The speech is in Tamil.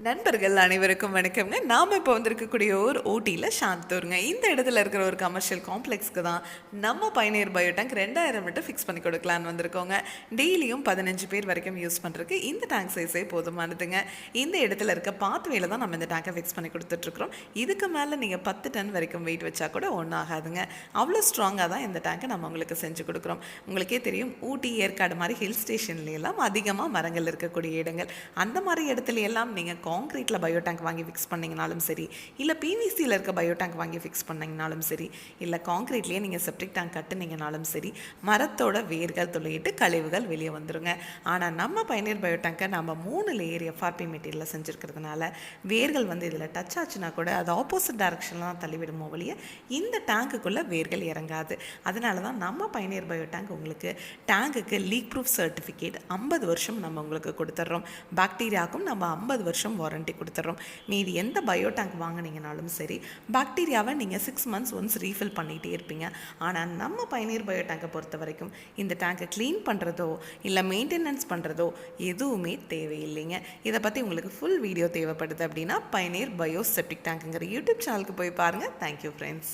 நண்பர்கள் அனைவருக்கும் வணக்கம்ங்க. நாம் இப்போ வந்திருக்கக்கூடிய ஒரு ஊட்டியில் சாந்தூருங்க. இந்த இடத்துல இருக்கிற ஒரு கமர்ஷியல் காம்ப்ளெக்ஸ்க்கு தான் நம்ம பயணியர் பயோடேங்க் 2000 மட்டும் ஃபிக்ஸ் பண்ணி கொடுக்கலான்னு வந்திருக்கோங்க. டெய்லியும் 15 பேர் வரைக்கும் யூஸ் பண்ணுறதுக்கு இந்த டேங்க் சைஸே போதுமானதுங்க. இந்த இடத்துல இருக்க பாத்வேல தான் நம்ம இந்த டேங்கை ஃபிக்ஸ் பண்ணி கொடுத்துட்ருக்குறோம். இதுக்கு மேலே நீங்கள் 10 டன் வரைக்கும் வெயிட் வச்சா கூட ஒன்றும் ஆகாதுங்க. அவ்வளோ ஸ்ட்ராங்காக தான் இந்த டேங்கை நம்ம உங்களுக்கு செஞ்சு கொடுக்குறோம். உங்களுக்கே தெரியும், ஊட்டி ஏற்காடு மாதிரி ஹில் ஸ்டேஷன்லாம் அதிகமாக மரங்கள் இருக்கக்கூடிய இடங்கள். அந்த மாதிரி இடத்துல எல்லாம் நீங்கள் காங்க்ரீட்டில் பயோடேங்க் வாங்கி ஃபிக்ஸ் பண்ணிங்கனாலும் சரி, இல்லை பிவிசியில் இருக்க பயோடேங்க் வாங்கி ஃபிக்ஸ் பண்ணிங்கனாலும் சரி, இல்லை காங்க்ரீட்லேயே நீங்கள் செப்டிக் டேங்க் கட்டுனீங்கனாலும் சரி, மரத்தோட வேர்கள் துளையிட்டு கழிவுகள் வெளியே வந்துடுங்க. ஆனால் நம்ம பயணியர் பயோடேங்கை நம்ம 3 லேயர் எஃப்ஆர்பி மெட்டீரியலில் செஞ்சுருக்கிறதுனால வேர்கள் இதில் டச் ஆச்சுன்னா கூட அது ஆப்போசிட் டைரக்ஷனில் தான் தள்ளிவிடுமோ வழிய இந்த டேங்குக்குள்ளே வேர்கள் இறங்காது. அதனால தான் நம்ம பயணியர் பயோடேங்க் உங்களுக்கு டேங்குக்கு லீக் ப்ரூஃப் சர்டிஃபிகேட் 50 வருஷம் நம்ம உங்களுக்கு கொடுத்துட்றோம். பாக்டீரியாவுக்கும் நம்ம 50 வருஷம் வாரண்டி கொடுத்துட்றோம். மீதி எந்த பயோடேங்க் வாங்கினீங்கனாலும் சரி, பாக்டீரியாவை நீங்கள் 6 months ஒன்ஸ் ரீஃபில் பண்ணிகிட்டே இருப்பீங்க. ஆனால் நம்ம பயணியர் பயோடேங்கை பொறுத்த வரைக்கும் இந்த டேங்கை க்ளீன் பண்ணுறதோ இல்லை மெயின்டெனன்ஸ் பண்ணுறதோ எதுவுமே தேவையில்லைங்க. இதை பற்றி உங்களுக்கு ஃபுல் வீடியோ தேவைப்படுது அப்படின்னா பயணியர் பயோ செப்டிக் டேங்க்குங்கிற யூடியூப் சேனலுக்கு போய் பாருங்கள். Thank you friends.